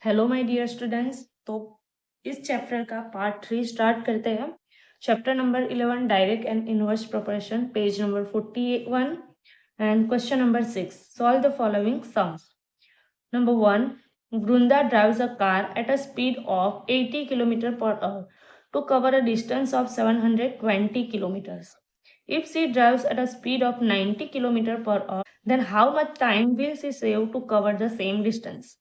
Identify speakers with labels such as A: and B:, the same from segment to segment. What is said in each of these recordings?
A: Hello my dear students. तो इस chapter का पार्ट 3 स्टार्ट करते हैं। Chapter number 11 direct and inverse proportion, page number 41 and question number 6। Solve the following sums. Number 1, Vrunda drives a car at a speed of 80 km per hour to cover a distance of 720 kilometers. If she drives at a speed of 90 km per hour, then how much time will she save to cover the same distance?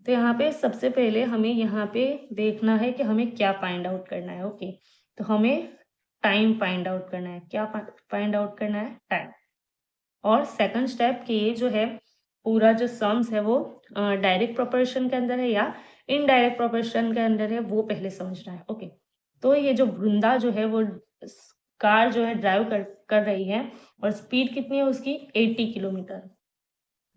A: तो यहाँ पे सबसे पहले हमें यहाँ पे देखना है कि हमें क्या फाइंड आउट करना है। ओके, तो हमें टाइम फाइंड आउट करना है। क्या फाइंड आउट करना है? टाइम। और सेकंड स्टेप कि ये जो है पूरा जो सम्स है वो डायरेक्ट प्रोपोर्शन के अंदर है या इनडायरेक्ट प्रोपोर्शन के अंदर है, वो पहले समझना है। ओके, तो ये जो वृंदा जो है वो कार जो है ड्राइव कर रही है और स्पीड कितनी है उसकी? 80 किलोमीटर,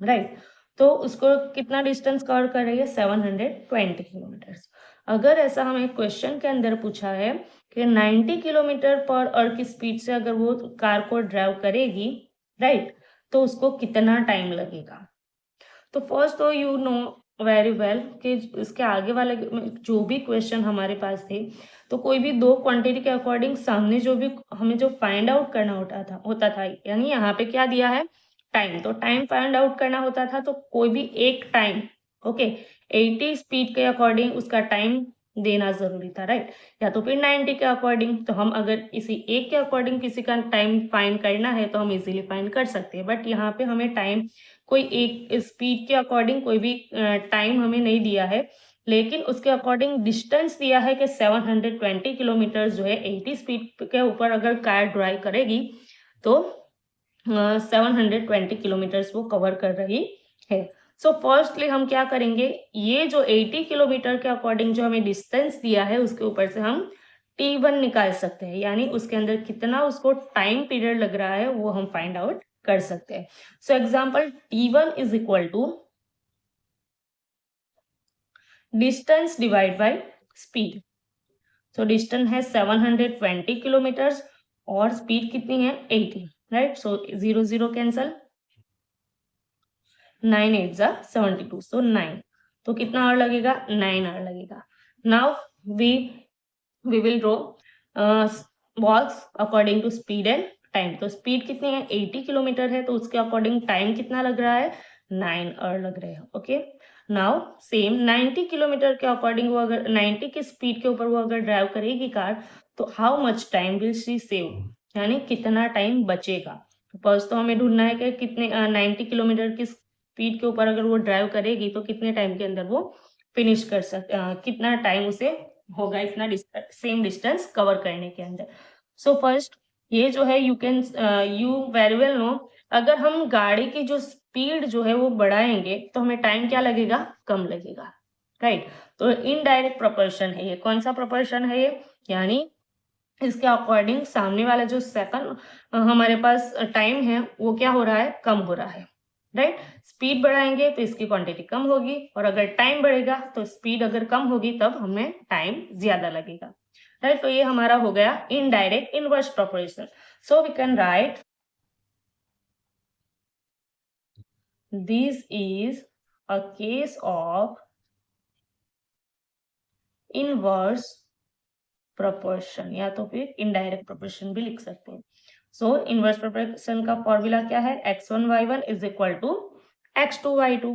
A: राइट। तो उसको कितना डिस्टेंस कवर कर रही है? 720 किलोमीटर्स। अगर ऐसा हमें क्वेश्चन के अंदर पूछा है कि 90 किलोमीटर पर आवर की स्पीड से अगर वो कार को ड्राइव करेगी, राइट, तो उसको कितना टाइम लगेगा? तो फर्स्ट तो यू नो वेरी वेल कि इसके आगे वाले जो भी क्वेश्चन हमारे पास थे, तो कोई भी दो क्वांटिटी के अकॉर्डिंग सामने जो भी हमें जो फाइंड आउट करना होता था, यानी यहाँ पे क्या दिया है? टाइम। तो टाइम फाइंड आउट करना होता था, तो कोई भी एक टाइम, ओके, 80 स्पीड के अकॉर्डिंग उसका टाइम देना जरूरी था, राइट। या तो फिर 90 के अकॉर्डिंग। तो हम अगर इसी एक के अकॉर्डिंग किसी का टाइम फाइंड करना है तो हम इजीली फाइंड कर सकते हैं, बट यहाँ पे हमें टाइम कोई एक स्पीड के अकॉर्डिंग कोई भी टाइम हमें नहीं दिया है, लेकिन उसके अकॉर्डिंग डिस्टेंस दिया है कि 720 किलोमीटर जो है 80 स्पीड के ऊपर अगर कार ड्राइव करेगी तो 720 किलोमीटर्स वो कवर कर रही है। सो फर्स्टली हम क्या करेंगे, ये जो 80 किलोमीटर के अकॉर्डिंग जो हमें डिस्टेंस दिया है उसके ऊपर से हम T1 निकाल सकते हैं, यानी उसके अंदर कितना उसको टाइम पीरियड लग रहा है वो हम फाइंड आउट कर सकते हैं। So example T1 is equal to distance divide by speed. So distance है 720 किलोमीटर्स और स्पीड कितनी है? 80, राइट। सो 0 0 कैंसल, 9 8 जा 72, सो 9। तो कितना आवर लगेगा? 9 आवर लगेगा। Now we we will draw box according to speed and time. तो स्पीड कितनी है? 80 किलोमीटर है, तो उसके अकॉर्डिंग टाइम कितना लग रहा है? 9 आवर लग रहे हैं। ओके, नाउ सेम 90 किलोमीटर के अकॉर्डिंग वो अगर 90 की स्पीड के ऊपर वो अगर ड्राइव करेगी कार, तो how much time will she save, यानी कितना टाइम बचेगा। फर्स्ट तो हमें ढूंढना है कि कितने 90 किलोमीटर की स्पीड के ऊपर अगर वो ड्राइव करेगी तो कितने टाइम के अंदर वो फिनिश कर कितना टाइम उसे होगा इतना सेम डिस्टेंस कवर करने के अंदर। सो फर्स्ट ये जो है यू वेरी वेल नो, अगर हम गाड़ी की जो स्पीड जो है वो बढ़ाएंगे तो हमें टाइम क्या लगेगा? कम लगेगा, राइट। तो इनडायरेक्ट प्रोपोर्शन है ये। कौन सा प्रोपोर्शन है ये? यानी इसके अकॉर्डिंग सामने वाला जो सेकंड हमारे पास टाइम है वो क्या हो रहा है? कम हो रहा है, राइट। स्पीड बढ़ाएंगे तो इसकी क्वांटिटी कम होगी, और अगर टाइम बढ़ेगा तो स्पीड अगर कम होगी तब हमें टाइम ज्यादा लगेगा, राइट। तो ये हमारा हो गया indirect inverse proportion. So we can write this is a case of inverse proportion, या तो फिर इनडायरेक्ट प्रोपोर्शन भी लिख सकते हैं। सो इनवर्स प्रोपोर्शन का फॉर्मूला क्या है? x1 y1 is equal to x2 y2।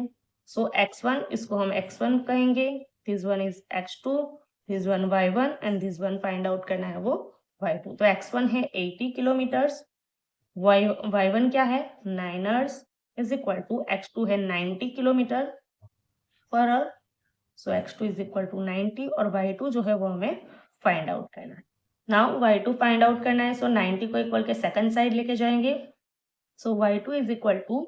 A: So x1 इसको हम x1 कहेंगे, this one is x2, this one y1 and this one find out करना है वो y2। तो x1 है 80 किलोमीटर्स, y1 क्या है? 9 hours, is equal to x2 है 90 kilometre per hour. So x2 is equal to 90 और y2 जो है वो हमें फाइंड आउट करना है। नाउ y2 फाइंड आउट करना है, सो 90 को इक्वल के सेकंड साइड लेके जाएंगे। So y2 is equal to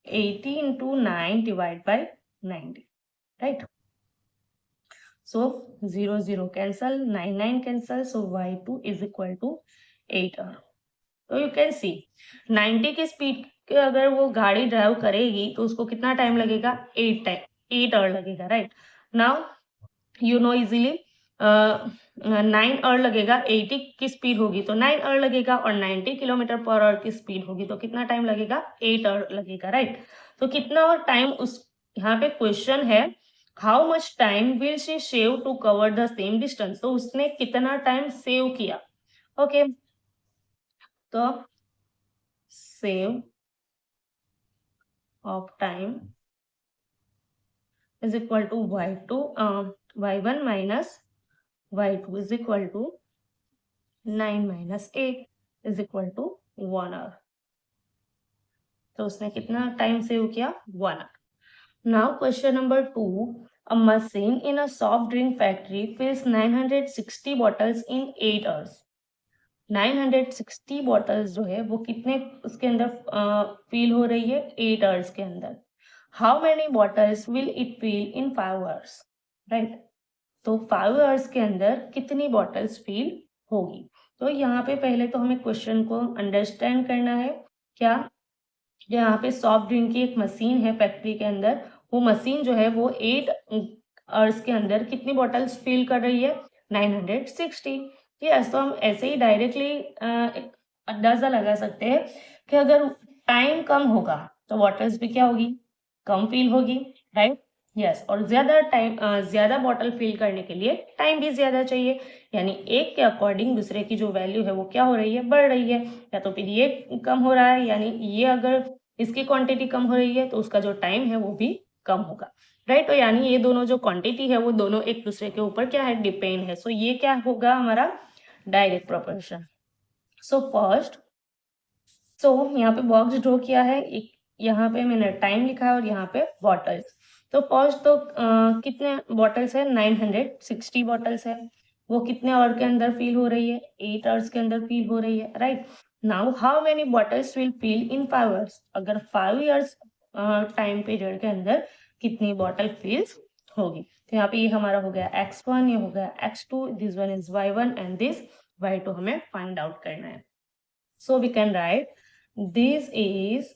A: 80 into 9 divide by 90, right. So 0 0 cancel, 9 9 cancel, so y2 is equal to 8 hour. तो यू कैन सी 90 की स्पीड के अगर वो गाड़ी ड्राइव करेगी तो उसको कितना टाइम लगेगा? 8 आवर लगेगा, right. Now you know easily 9 hour लगेगा, 80 की स्पीड होगी तो 9 आवर लगेगा, और 90 किलोमीटर पर आवर की स्पीड होगी तो कितना टाइम लगेगा? 8 आवर लगेगा, राइट। तो कितना और टाइम उस यहाँ पे क्वेश्चन है how much time will she save to cover the same distance, तो उसने कितना टाइम सेव किया। ओके, तो save of time is equal to y1 minus y2 is equal to 9 minus 8 is equal to 1 hour. तो उसने कितना time save किया, 1 hour. Now question number 2, a machine in a soft drink factory fills 960 bottles in 8 hours। 960 bottles जो है वो कितने उसके अंदर फील हो रही है, 8 आवर्स के अंदर। How many bottles will it feel in 5 hours, right. तो 5 आवर्स के अंदर कितनी बॉटल्स फील होगी। तो यहाँ पे पहले तो हमें क्वेश्चन को अंडरस्टैंड करना है। क्या, यहाँ पे सॉफ्ट ड्रिंक की एक मशीन है फैक्ट्री के अंदर, वो मशीन जो है वो 8 आवर्स के अंदर कितनी बॉटल्स फिल कर रही है, 960। यस, तो हम ऐसे ही डायरेक्टली एक अंदाजा लगा सकते हैं कि अगर टाइम कम होगा तो बॉटल्स भी क्या होगी, कम फिल होगी, राइट। यस, और ज्यादा बॉटल फिल करने के लिए टाइम भी ज्यादा चाहिए, यानी एक के अकॉर्डिंग दूसरे की जो वैल्यू है वो क्या हो रही है, बढ़ रही है। या तो फिर ये कम हो रहा है, यानी ये अगर इसकी क्वांटिटी कम हो रही है तो उसका जो टाइम है वो भी कम होगा, राइट। तो यानी ये दोनों जो क्वांटिटी है वो दोनों एक दूसरे के ऊपर क्या है, डिपेंड है। सो ये क्या होगा हमारा डायरेक्ट प्रोपोर्शन। सो फर्स्ट, सो यहाँ पे बॉक्स ड्रॉ किया है, एक यहाँ पे मैंने टाइम लिखा है और यहाँ पे बॉटल्स। तो फर्स्ट तो कितने बॉटल्स है, 960 बॉटल्स है। वो कितने आवर के अंदर फील हो रही है, 8 आवर्स के अंदर फील हो रही है, right. Now how many bottles will feel in 5 hours, अगर 5 इयर्स टाइम पीरियड के अंदर कितनी बॉटल फील्स होगी। तो यहाँ पे ये हमारा हो गया x1, ये हो गया x2, this one is y1 and this y2 हमें फाइंड आउट करना है। So we can write this is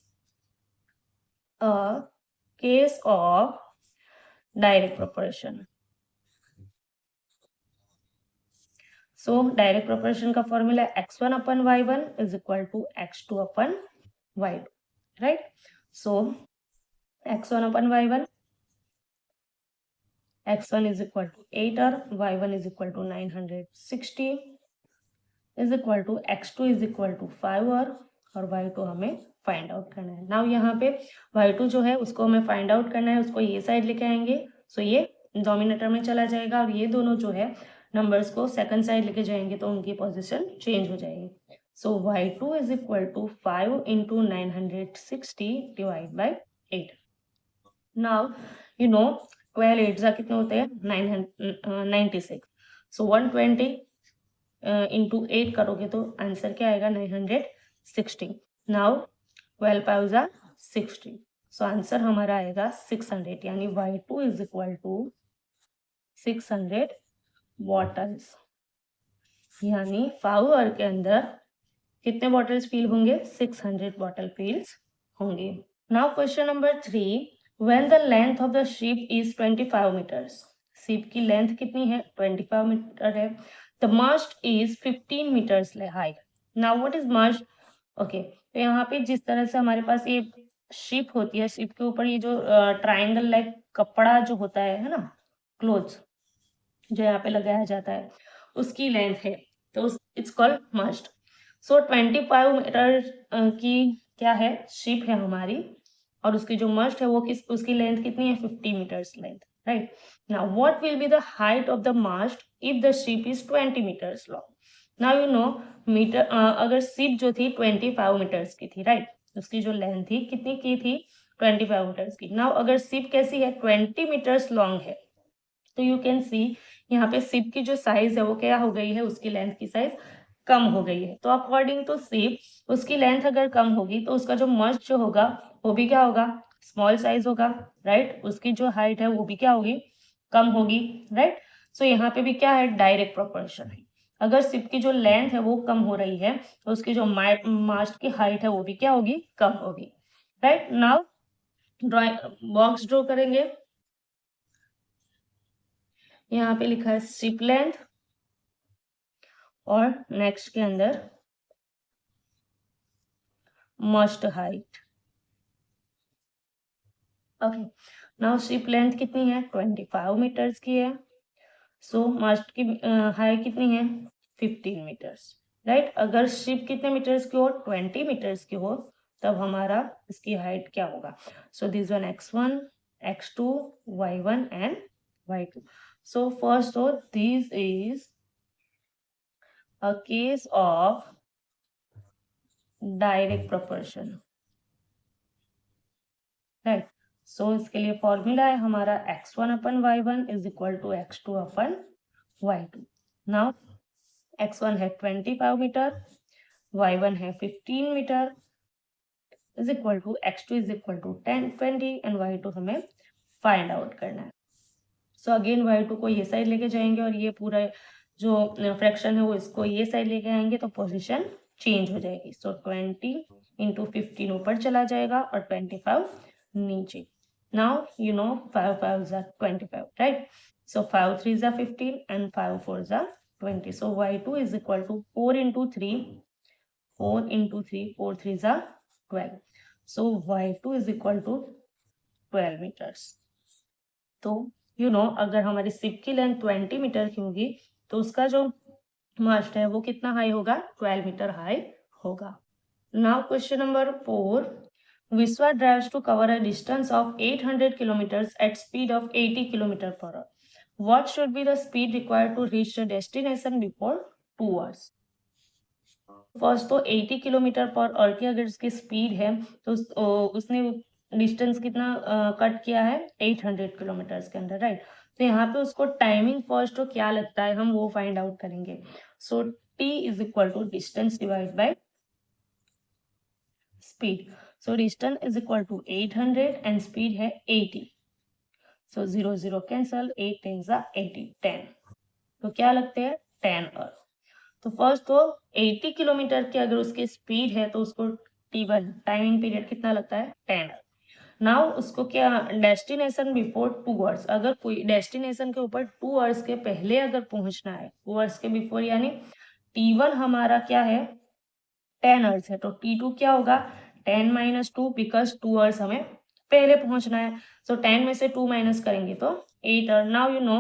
A: a case of direct proportion. So direct proportion का formula x1 upon y1 is equal to x2 upon y2, right? So x1 upon y1, x1 is equal to 8 or y1 is equal to 960 is equal to x2 is equal to 5 और y2 हमें find out करना है। Now यहाँ पे y2 जो है उसको हमें फाइंड आउट करना है, उसको ये साइड लेके आएंगे। सो ये डोमिनेटर में चला जाएगा और ये दोनों जो है नंबर्स को सेकंड साइड लेके जाएंगे तो उनकी पोजीशन चेंज हो जाएगी। So y2 is equal to 5 into 960 divide by 8। Now you know 12 8 जा कितने होते हैं, 96। सो 120 इंटू 8 करोगे तो आंसर क्या आएगा, 960। नाउ 12 5 जा 60, सो आंसर हमारा आएगा 600, यानी y2 is equal to 600 bottles, यानी 5 आवर के अंदर कितने बॉटल्स फील होंगे, 600 बॉटल फील्स होंगे। Now question number 3, when the length of the ship is 25 metres, ship की लेंथ कितनी है, 25 मीटर है। The mast is 15 metres high. Now what is mast, okay. तो यहाँ पे जिस तरह से हमारे पास ये शिप होती है, शिप के ऊपर ये जो ट्राइंगल लाइक कपड़ा जो होता है ना, क्लोथ्स जो यहाँ पे लगाया जाता है, उसकी लेंथ है, तो इट्स कॉल्ड मस्ट। सो 25 मीटर की क्या है, शिप है हमारी, और उसकी जो मस्ट है वो उसकी लेंथ कितनी है, 50 metres length, right. Now what will be the height of the mast if the ship is 20 metres long. Now you know metre, अगर शिप जो थी 25 मीटर्स की थी, राइट, उसकी जो लेंथ थी कितनी की थी, 25 मीटर्स की। नाउ अगर शिप कैसी है, 20 मीटर्स लॉन्ग है, तो यू कैन सी यहाँ पे शिप की जो साइज है वो क्या हो गई है, उसकी लेंथ की साइज कम हो गई है। तो अकॉर्डिंग टू शिप उसकी लेंथ अगर कम होगी तो उसका जो मस्ट जो होगा वो भी क्या होगा, स्मॉल साइज होगा, राइट। उसकी जो हाइट है वो भी क्या होगी, कम होगी, राइट। सो यहाँ पे भी क्या है, डायरेक्ट प्रोपोर्शन है। अगर शिप की जो लेंथ है वो कम हो रही है तो उसकी जो मास्ट की हाइट है वो भी क्या होगी, कम होगी, right. Now drawing box draw करेंगे। यहाँ पे लिखा है शिप लेंथ और नेक्स्ट के अंदर must height. Okay, now ship length कितनी है 25 मीटर्स की है, सो मास्ट की हाइट कितनी है 15 मीटर्स, राइट। अगर शिप कितने मीटर्स की हो 20 मीटर्स की हो तब हमारा इसकी हाइट क्या होगा। So this one x1 x2 y1 and y2। So first this is a case of direct proportion, right. So इसके लिए फॉर्मूला है हमारा x1 upon y1 is equal to x2 upon y2। Now x1 है 25 metre, y1 है 15 metre is equal to x2 is equal to 10 20 and y2 हमें find out करना है। So again y2 को ये साइड लेके जाएंगे और ये पूरा जो फ्रैक्शन है वो इसको ये साइड लेके आएंगे तो पोजीशन चेंज हो जाएगी। सो 20 इंटू 15 ऊपर चला जाएगा और 25 नीचे। Now you no 5 5 is 25, right? So 5 3 is 15 and 5 4 is 20. So y2 is equal to 4 into 3, 4 into 3, 4 3 is 12. So y2 is equal to 12 meters. तो यू नो अगर हमारी शिप की लेंथ 20 मीटर की होगी तो उसका जो मास्ट है वो कितना हाई होगा 12 मीटर हाई होगा। Now question number 4, Vishwa drives to cover a distance of 800 kilometres at speed of 80 kilometre per hour. What should be the speed required to reach the destination before 2 hours। First तो 80 kilometre per our की अगर उसकी speed है तो उसने distance कितना cut किया है 800 किलोमीटर्स के अंदर, राइट। तो यहाँ पे उसको टाइमिंग फर्स्ट तो क्या लगता है हम वो फाइंड आउट करेंगे। So t is equal to distance divide by speed. So distance is equal to 800 and speed है 80। So 0 0 cancel, 8 10 80 10। तो क्या लगते हैं 10 आवर। तो फर्स्ट तो 80 किलोमीटर की अगर उसकी स्पीड है तो उसको t1 टाइमिंग पीरियड कितना लगता है 10 आवर। नाउ उसको क्या डेस्टिनेशन बिफोर 2 hours, अगर कोई डेस्टिनेशन के ऊपर 2 hours के पहले अगर पहुंचना है 2 hours के बिफोर यानी t1 हमारा क्या है 10 hours है तो t2 क्या होगा 10 माइनस 2 बिकॉज 2 hours हमें पहले पहुंचना है। सो 10 में से 2 माइनस करेंगे तो 8 hour। नाउ यू नो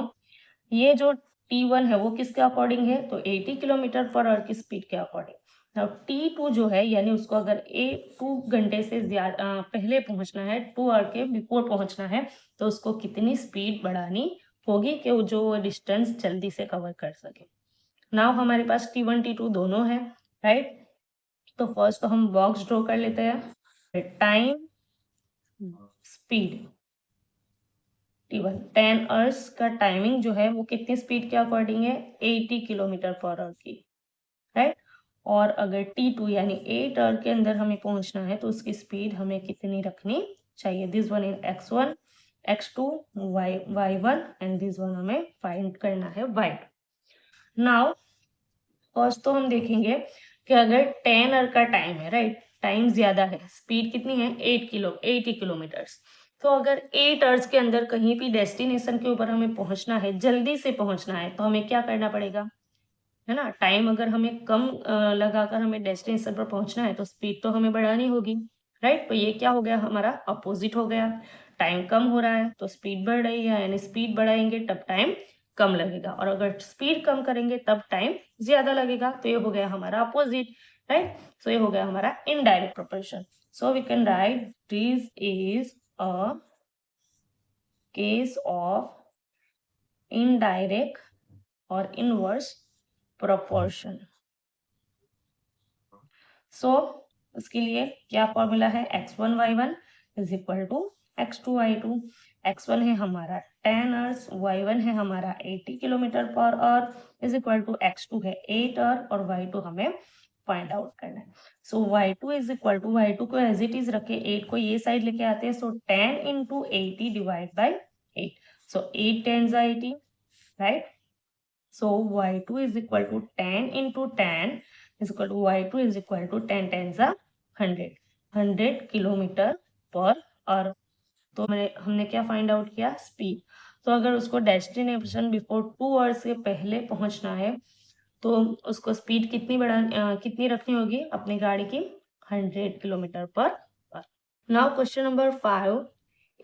A: ये जो t1 है वो किसके अकॉर्डिंग है तो 80 किलोमीटर पर आवर की स्पीड के अकॉर्डिंग। नाउ t2 जो है यानी उसको अगर 2 घंटे से ज्यादा पहले पहुंचना है 2 आवर के बिफोर पहुंचना है तो उसको कितनी स्पीड बढ़ानी होगी कि वो जो डिस्टेंस जल्दी से कवर कर सके। नाउ हमारे पास t1 t2 दोनों है, राइट। तो फर्स्ट तो हम बॉक्स ड्रॉ कर लेते हैं। टाइम स्पीड t1 10 आवर्स का टाइमिंग जो है वो कितनी स्पीड के अकॉर्डिंग है 80 किलोमीटर पर आवर की, राइट। और अगर t2 यानी 8 आवर के अंदर हमें पहुंचना है तो उसकी स्पीड हमें कितनी रखनी चाहिए। This one is x1 x2 y1 and this one हमें फाइंड करना है y2। नाउ फर्स्ट तो हम देखेंगे कि अगर 10 आवर का टाइम है, राइट, टाइम ज्यादा है, स्पीड कितनी है 80 किलोमीटर्स। तो अगर 8 आवर्स के अंदर कहीं भी डेस्टिनेशन के ऊपर हमें पहुंचना है, जल्दी से पहुंचना है तो हमें क्या करना पड़ेगा, है ना। टाइम अगर हमें कम लगाकर हमें डेस्टिनेशन पर पहुंचना है तो स्पीड तो हमें बढ़ानी होगी, राइट। तो ये क्या हो गया हमारा अपोजिट हो गया। टाइम कम हो रहा है तो स्पीड बढ़ रही है यानी स्पीड बढ़ाएंगे तब टाइम कम लगेगा और अगर स्पीड कम करेंगे तब टाइम ज्यादा लगेगा। तो ये हो गया हमारा अपोजिट, राइट। सो ये हो गया हमारा indirect proportion. So we can write this is a case of indirect और इनवर्स प्रोपोर्शन। सो उसके लिए क्या फॉर्मूला है x1 y1 is equal to x2 y2। x1 है हमारा 10 आवर्स, y1 है हमारा 80 kilometre per our is equal to x2 है 8 आवर और y2 हमें फाइंड आउट करना है। सो y2 is equal to y2 को एज इट इज रखे 8 को ये साइड लेके आते हैं। सो 10 into 80 divide by 8। So 8 10 80, right. So y2 is equal to 10 into 10 is equal to y2 is equal to 10 10 is 100 kilometre per our. तो हमने क्या फाइंड आउट किया स्पीड। तो अगर उसको डेस्टिनेशन बिफोर 2 आवर्स के पहले पहुंचना है तो उसको स्पीड कितनी रखनी होगी अपनी गाड़ी की 100 kilometre per our. Now question number 5,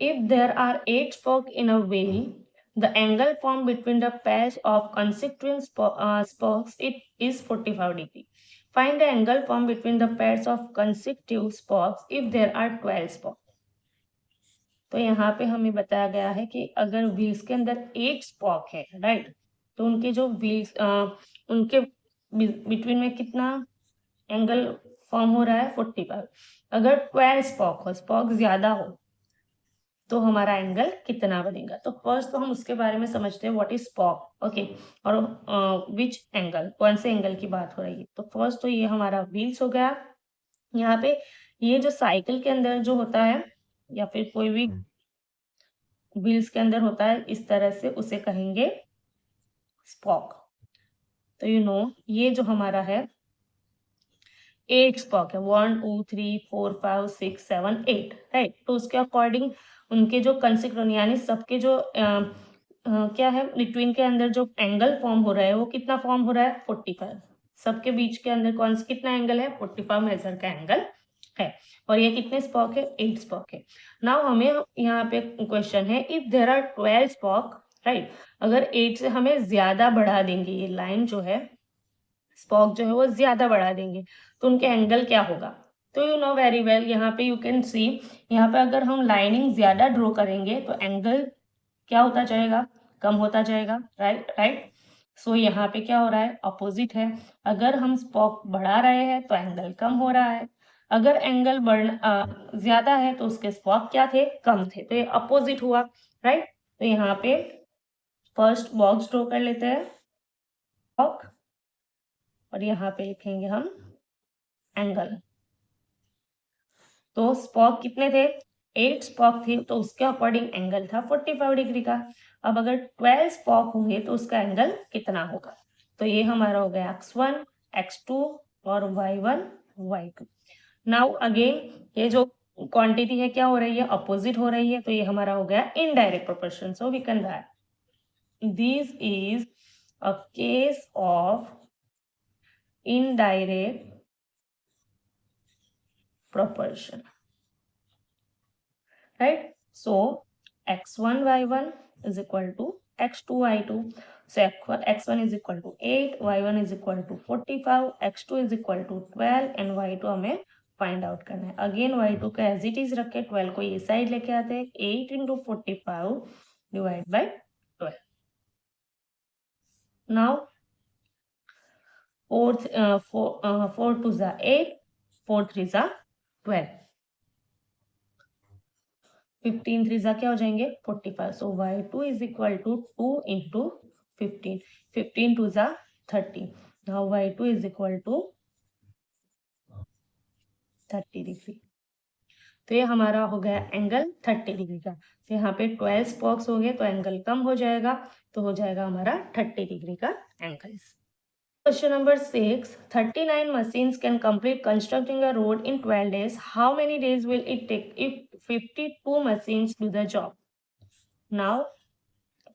A: If there are 8 spokes in a wheel, the angle formed between the pairs of constituent spokes it is 45 degree. Find the angle formed between the pairs of consecutive spokes if there are 12 spokes. तो यहाँ पे हमें बताया गया है कि अगर wheels के अंदर 8 स्पॉक है, राइट, तो उनके जो व्हील्स उनके बिटवीन में कितना एंगल फॉर्म हो रहा है 45। अगर 12 स्पॉक हो, स्पॉक ज्यादा हो, तो हमारा एंगल कितना बनेगा। तो फर्स्ट तो हम उसके बारे में समझते हैं व्हाट इज स्पॉक, ओके, और विच एंगल, कौन से एंगल की बात हो रही है। तो फर्स्ट तो ये हमारा व्हील्स हो गया। यहाँ पे ये जो साइकिल के अंदर जो होता है या फिर कोई भी व्हील्स के अंदर होता है, इस तरह से उसे कहेंगे स्पॉक। तो ये जो हमारा है 8 स्पॉक है, 1 2 3 4 5 6 7 8, राइट। तो उसके अकॉर्डिंग उनके जो कंसिक्वेंस यानी सबके जो क्या है बिटवीन के अंदर जो एंगल फॉर्म हो रहा है वो कितना फॉर्म हो रहा है 45। सबके बीच के अंदर कौन सा कितना एंगल है 45 मेजर का एंगल है। और ये कितने स्पॉक है 8 स्पॉक है। नाउ हमें यहाँ पे क्वेश्चन है if there are 12 spokes, right, अगर 8 से हमें ज्यादा बढ़ा देंगे, ये लाइन जो है स्पॉक जो है वो ज्यादा बढ़ा देंगे, तो उनके एंगल क्या होगा। तो वेरी वेल, यहाँ पे यू कैन सी, यहाँ पे अगर हम लाइनिंग ज्यादा ड्रॉ करेंगे तो एंगल क्या होता जाएगा, कम होता जाएगा, राइट राइट। सो यहाँ पे क्या हो रहा है, अपोजिट है। अगर हम स्पॉक बढ़ा रहे हैं तो एंगल कम हो रहा है, अगर एंगल ज्यादा है तो उसके स्पॉक क्या थे, कम थे, तो ये अपोजिट हुआ, राइट। तो यहाँ पे फर्स्ट बॉक्स ड्रॉ कर लेते हैं स्पॉक, और यहाँ पे लिखेंगे हम एंगल। तो स्पॉक कितने थे, 8 स्पॉक थे, तो उसके अकॉर्डिंग एंगल था 45 डिग्री का। अब अगर 12 स्पॉक होंगे तो उसका एंगल कितना होगा। तो ये हमारा हो गया x1 x2 और y1 y2। नाउ अगेन ये जो क्वांटिटी है क्या हो रही है, अपोजिट हो रही है, तो ये हमारा हो गया indirect proportion. So we can write this is a case of indirect proportion, right? So x1 y1 is equal to x2 y2. So x1 is equal to 8, y1 is equal to 45, x2 is equal to 12 and y2 हमें find out करना है। Again y2 का as it is रखे, 12 को ये side लेके आते हैं, 8 इंटू 45 डिवाइड बाई 12। नाउ 4 2 जा 8, 4 3 जा 12, 15 3 जा क्या हो जाएंगे 45। So y2 is equal to 2 into 15, 15 2 जा 30। Now y2 is equal to 30 degree. तो ये हमारा हो गया एंगल 30 डिग्री का। तो यहाँ पे 12 स्पॉक्स हो गए तो एंगल कम हो जाएगा, तो हो जाएगा हमारा 30 डिग्री का angle. Question number 6. 39 machines can complete constructing a road in 12 days. How many days will it take if 52 machines do the job? Now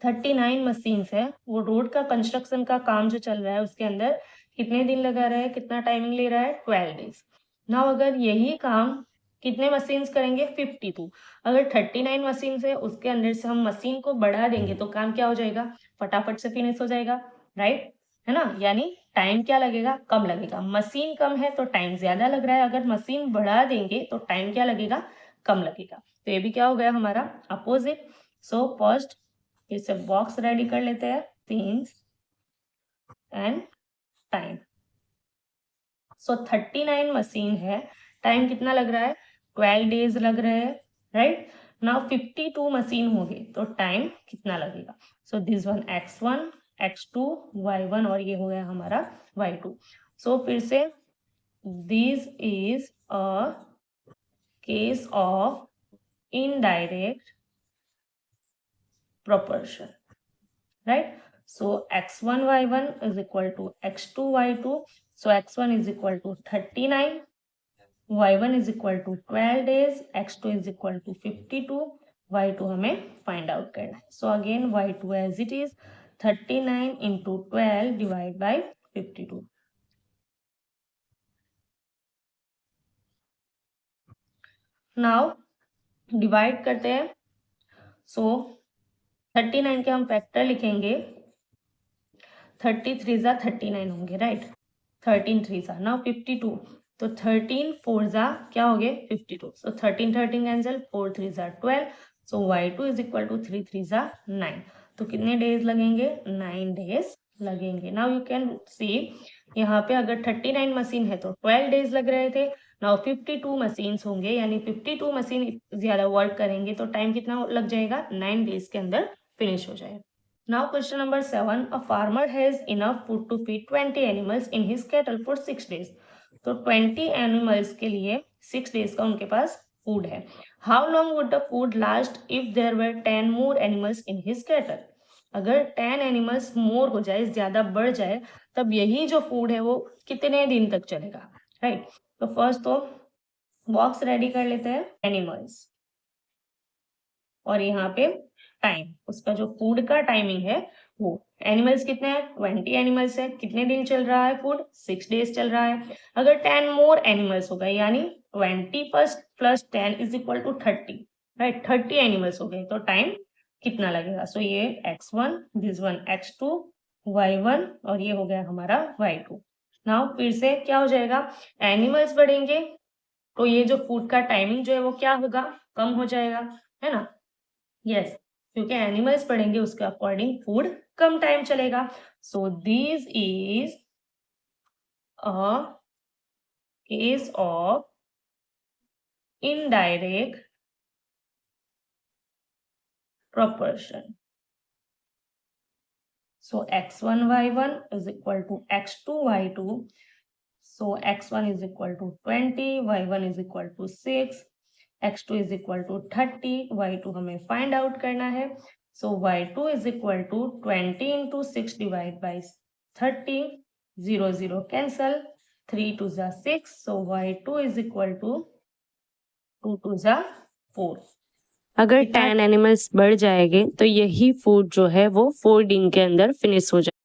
A: 39 machines है, वो रोड का कंस्ट्रक्शन का काम जो चल रहा है उसके अंदर कितने दिन लगा रहा है, कितना टाइमिंग ले रहा है 12 डेज। नाउ अगर यही काम कितने मशीन्स करेंगे 52, अगर 39 मशीन्स है उसके अंदर से हम मशीन को बढ़ा देंगे तो काम क्या हो जाएगा, फटाफट से फिनिश हो जाएगा, राइट, है ना। यानी टाइम क्या लगेगा, कम लगेगा। मशीन कम है तो टाइम ज्यादा लग रहा है, अगर मशीन बढ़ा देंगे तो टाइम क्या लगेगा, कम लगेगा। तो ये भी क्या हो गया हमारा अपोजिट। सो फर्स्ट इसे बॉक्स रेडी कर लेते हैं, scenes and time. So 39 machine है, टाइम कितना लग रहा है 12 डेज लग रहे हैं, राइट। नाउ 52 मशीन होंगे तो टाइम कितना लगेगा। सो this one x1 x2 y1 और ये हो गया हमारा y2। सो फिर से this is a case of indirect proportion, right? So x1 y1 is equal to x2 y2. So x1 is equal to 39, y1 is equal to 12 days, x2 is equal to 52, y2 हमें find out करना है। So again y2 as it is 39 into 12 divided by 52. Now divide करते हैं सो 39 के हम factor लिखेंगे, 33 जा 39 होंगे, राइट। 13 3 जा नाउ 52, तो 13 4 जा क्या हो गए 52, सो 13 13 कैंसिल, 4 3 जा 12, सो y2 इज इक्वल टू 3 3 जा 9, तो कितने डेज लगेंगे 9 डेज लगेंगे। नाउ यू कैन सी यहाँ पे अगर 39 मशीन है तो 12 डेज लग रहे थे, नाउ 52 मशीन होंगे यानी 52 मशीन ज्यादा वर्क करेंगे तो टाइम कितना लग जाएगा 9 डेज के अंदर फिनिश हो जाएगा। Now question number 7, a farmer has enough food to feed 20 animals in his cattle for 6 days. तो 20 animals के लिए 6 days का उनके पास food है. How long would the food last if there were 10 more animals in his cattle? अगर 10 animals more हो जाए, ज्यादा बढ़ जाए, तब यही जो food है वो कितने दिन तक चलेगा, राइट। तो फर्स्ट तो बॉक्स रेडी कर लेते हैं एनिमल्स, और यहाँ पे टाइम, उसका जो फूड का टाइमिंग है वो एनिमल्स कितने हैं 20 एनिमल्स है, कितने दिन चल रहा है फूड 6 डेज चल रहा है। अगर 10 मोर एनिमल्स हो गए यानी 20 plus 10 is equal to 30, right, 30 animals हो गए तो टाइम कितना लगेगा। सो ये x1, this one x2, y1 और ये हो गया हमारा y2। नाउ फिर से क्या हो जाएगा, एनिमल्स बढ़ेंगे तो ये जो फूड का टाइमिंग जो है वो क्या होगा, कम हो जाएगा, है ना। यस, क्योंकि एनिमल्स पढ़ेंगे उसके अकॉर्डिंग फूड कम टाइम चलेगा। So this is a case of indirect proportion. So x1 y1 is equal to x2 y2. So x1 is equal to 20, y1 is equal to 6, x2 is equal to 30, y2 हमें find out करना है। So y2 is equal to 20 into 6 divided by 30, 0 0 cancel, 3 2 जा 6, so y2 is equal to 2 2 जा 4। अगर 10 animals बढ़ जाएंगे तो यही फूड जो है वो 4 दिन के अंदर फिनिश हो जाएगा।